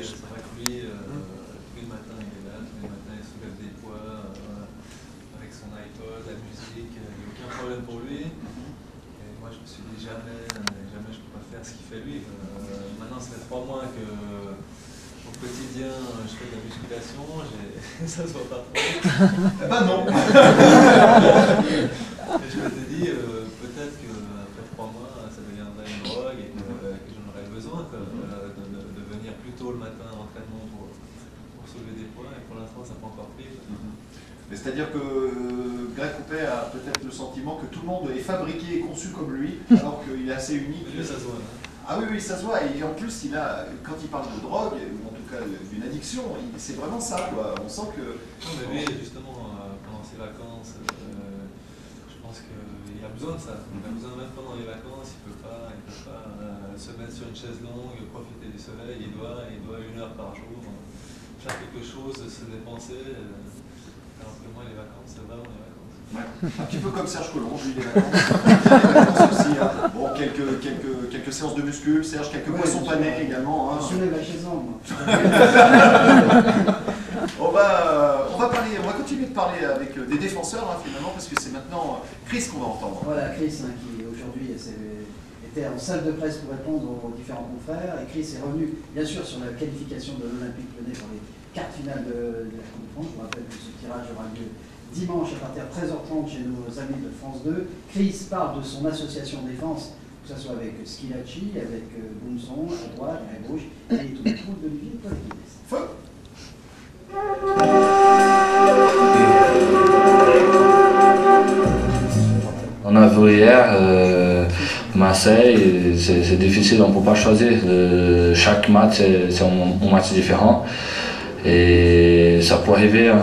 vrai que lui, tous les matins il est là, tous les matins il soulève des poids avec son iPod, la musique, il n'y a aucun problème pour lui. Et moi je me suis dit jamais je ne peux pas faire ce qu'il fait lui. Maintenant ça fait 3 mois que au quotidien je fais de la musculation, ça se voit pas trop. Eh ben non. Et je m'étais dit peut-être qu'après 3 mois ça deviendrait une drogue et que j'en aurais besoin de venir plus tôt le matin à l'entraînement pour soulever des poids, et pour l'instant ça n'a pas encore pris. Mais c'est-à-dire que Greg Coupet a peut-être le sentiment que tout le monde est fabriqué et conçu comme lui, alors qu'il est assez unique. Mais lui, ça se voit. Ah oui, ça se voit. Et en plus, quand il parle de drogue, ou en tout cas d'une addiction, c'est vraiment ça, quoi. On sent que... Non, mais lui, justement, pendant ses vacances, je pense qu'il a besoin de ça. Il a besoin, même pendant les vacances, il ne peut pas se mettre sur une chaise longue, profiter du soleil. Il doit 1 heure par jour faire quelque chose, se dépenser. Alors que moi, les vacances, c'est vraiment les vacances. Ouais. Un petit peu comme Serge Collonges, lui, les vacances aussi. Hein. Bon, quelques séances de muscu, Serge, quelques poissons panés également. Hein. Je soulève la chaise longue, moi. On va continuer de parler avec des défenseurs, hein, finalement, parce que c'est maintenant Chris qu'on va entendre. Voilà, Chris, hein, qui aujourd'hui était en salle de presse pour répondre aux différents confrères. Et Chris est revenu, bien sûr, sur la qualification de l'Olympique Lyonnais pour les quarts finales de la Coupe de France. Je vous rappelle que ce tirage aura lieu dimanche à partir de 13h30 chez nos amis de France 2. Chris parle de son association défense, que ce soit avec Schilacci, avec Boumson, à droite, à gauche, et tout le monde d'Olivier Paul. Feu! On a vu hier Marseille, c'est difficile, on ne peut pas choisir. Chaque match, c'est un match différent. Et ça peut arriver, hein,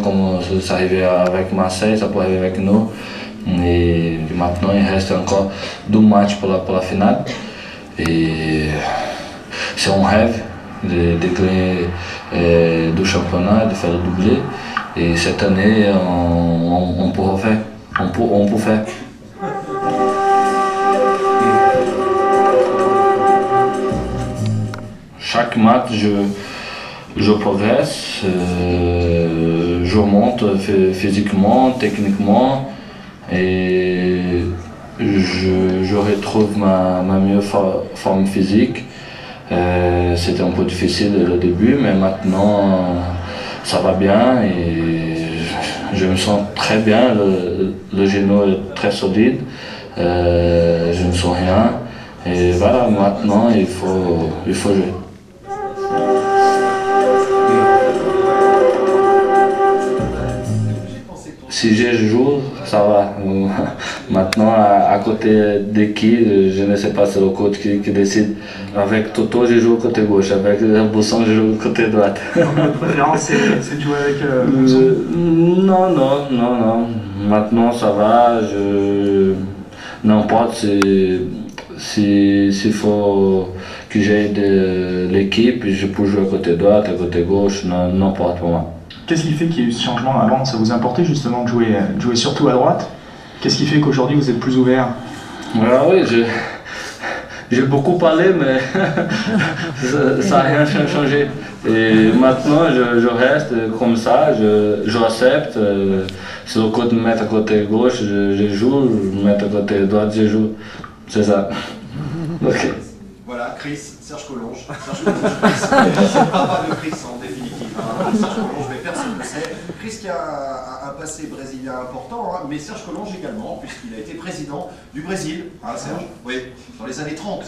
comme ça arrivait avec Marseille, ça peut arriver avec nous. Et maintenant, il reste encore 2 matchs pour la finale. Et c'est un rêve de gagner du championnat, de faire le doublé. Et cette année, on peut refaire. On peut faire. Chaque match, je progresse, je monte physiquement, techniquement, et je retrouve ma meilleure forme physique. C'était un peu difficile au début, mais maintenant ça va bien et je me sens très bien. Le genou est très solide, je ne sens rien. Et voilà, maintenant il faut jouer. Si je joue, ça va. Maintenant, à côté de qui, je ne sais pas, c'est le coach qui décide. Avec Toto, je joue côté gauche. Avec Bousson, je joue côté droite. Votre préférence, c'est de jouer avec Bousson? Non. Maintenant, ça va. N'importe s'il faut que j'aide l'équipe, je peux jouer à côté droite, à côté gauche, n'importe pour moi. Qu'est-ce qui fait qu'il y a eu ce changement avant? Ça vous a importé justement de jouer surtout à droite? Qu'est-ce qui fait qu'aujourd'hui vous êtes plus ouvert? Oui, j'ai beaucoup parlé, mais ça n'a rien changé. Et maintenant, je reste comme ça, j'accepte. Si le coach me met à côté gauche, je joue, me met à côté droite, je joue. C'est ça. Ok. Voilà, Serge Collonges. C'est le papa de Chris en définitive. Hein. Serge Collonges, mais personne ne le sait. Chris qui a un passé brésilien important, hein, mais Serge Collonges également, puisqu'il a été président du Brésil, hein, Serge? Oui, dans les années 30,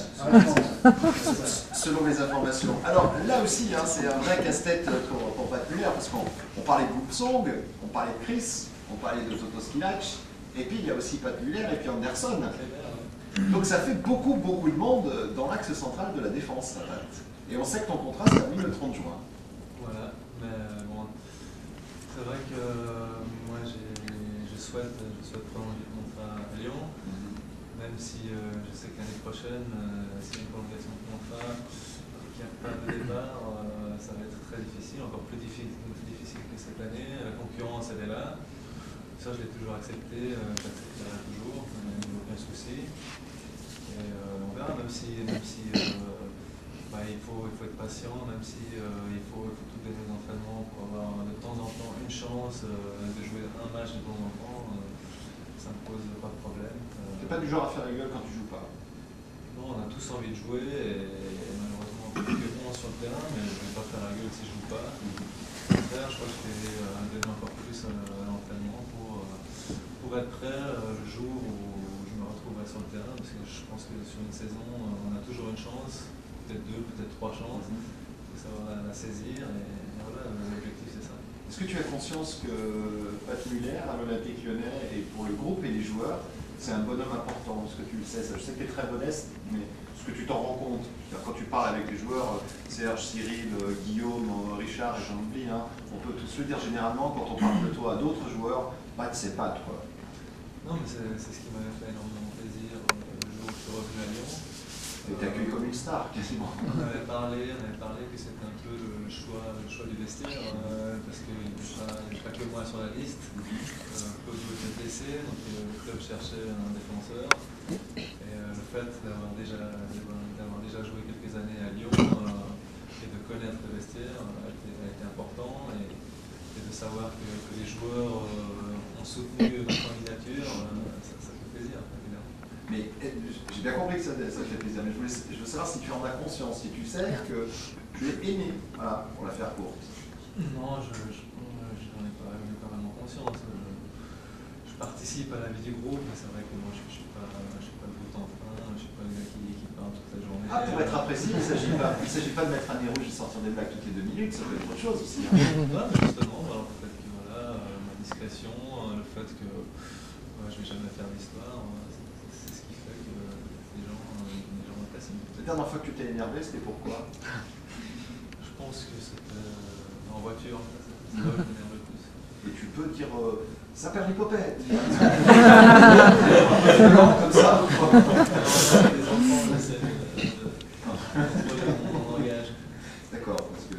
selon les informations. Alors là aussi, hein, c'est un vrai casse-tête pour Pat Muller, parce qu'on parlait de Boumsong, on parlait de Chris, on parlait de Toto Schilacci, et puis il y a aussi Pat Muller et puis Anderson. Donc ça fait beaucoup de monde dans l'axe central de la défense, ça date. Et on sait que ton contrat se termine le 30 juin. Voilà, mais bon, c'est vrai que moi je souhaite prolonger le contrat à Lyon, même si je sais que l'année prochaine, s'il y a une prolongation de contrat et qu'il n'y a pas de départ, ça va être très difficile, encore plus difficile que cette année. La concurrence, elle est là. Ça, je l'ai toujours accepté, j'accepterai toujours, il n'y a aucun souci. Et on verra, même si il faut être patient. patient, même si il faut tout donner aux entraînements pour avoir de temps en temps une chance de jouer un match de temps en temps. Ça ne me pose pas de problème. T'es pas du genre à faire la gueule quand tu joues pas? Non, on a tous envie de jouer et malheureusement plus que 11 sur le terrain, mais je ne vais pas faire la gueule si je joue pas. Au contraire, je crois que je vais donner encore plus à l'entraînement pour être prêt le jour où je me retrouverai sur le terrain, parce que je pense que sur une saison, on a toujours une chance, peut-être deux, peut-être trois chances. Il faut savoir la saisir et voilà, l'objectif c'est ça. Est-ce que tu as conscience que Pat Muller à l'Olympique Lyonnais et pour le groupe et les joueurs, c'est un bonhomme important? Est-ce que tu le sais? Je sais que tu es très modeste, mais est-ce que tu t'en rends compte? Quand tu parles avec les joueurs, Serge, Cyril, Guillaume, Richard et Jean-Louis, hein, on peut tous le dire généralement quand on parle de toi à d'autres joueurs, Pat c'est Pat quoi. Non, mais c'est ce qui m'avait fait énormément plaisir le jour où je suis revenu à Lyon. Tu es accueilli comme une star quasiment. On avait parlé que c'était un peu le choix du vestiaire, parce qu'il n'y a pas que moi sur la liste. Claudio était blessé, donc le club cherchait un défenseur. Et le fait d'avoir déjà joué quelques années à Lyon et de connaître le vestiaire a été important. Et de savoir que les joueurs ont soutenu ma candidature, ça fait plaisir, évidemment. Mais j'ai bien compris que ça te fait plaisir, mais je veux savoir si tu en as conscience, si tu sais que tu es aimé, voilà, pour la faire courte. Non, je n'en ai pas vraiment conscience. Je participe à la vie du groupe, mais c'est vrai que moi je ne suis pas le bout en train, je ne suis pas le gars qui parle toute la journée. Ah, pour être apprécié, il ne s'agit pas de mettre un nez rouge et sortir des blagues toutes les 2 minutes, ça peut être autre chose aussi. Hein. Ouais, mais justement, alors peut-être que voilà, ma discrétion, le fait que je ne vais jamais faire d'histoire, c'est ce qui fait que les gens m'apprécient. La dernière fois que tu t'es énervé, c'était pourquoi? Je pense que c'était en voiture, c'est là où je m'énerve le plus. Et tu peux dire ça perd l'hypopète. Comme ça, ou quoi? Les enfants, on engage. D'accord, parce que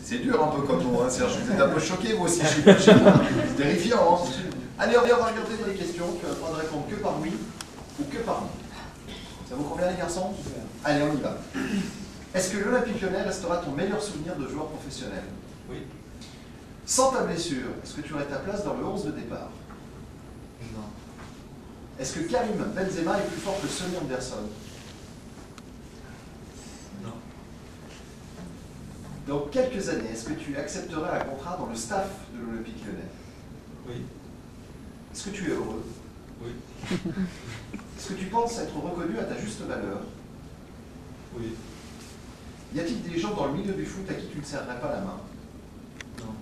c'est dur un peu comme mot, hein, Serge. Vous êtes un peu choqué, vous aussi, c'est terrifiant. Hein. Allez, on va regarder les questions. Tu vas pouvoir répondre que par oui ou que par non. Ça vous convient, les garçons? Allez, on y va. Est-ce que l'Olympique Lyonnais restera ton meilleur souvenir de joueur professionnel? Oui. Sans ta blessure, est-ce que tu aurais ta place dans le 11 de départ? Non. Est-ce que Karim Benzema est plus fort que Sonny Anderson? Non. Dans quelques années, est-ce que tu accepterais un contrat dans le staff de l'Olympique Lyonnais? Oui. Est-ce que tu es heureux? Oui. Est-ce que tu penses être reconnu à ta juste valeur? Oui. Y a-t-il des gens dans le milieu du foot à qui tu ne serrerais pas la main? Non.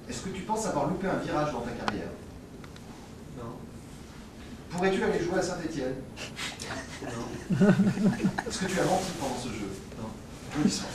Est-ce que tu penses avoir loupé un virage dans ta carrière? Non. Pourrais-tu aller jouer à Saint-Étienne? Non. Est-ce que tu as menti pendant ce jeu? Non. Applaudissements.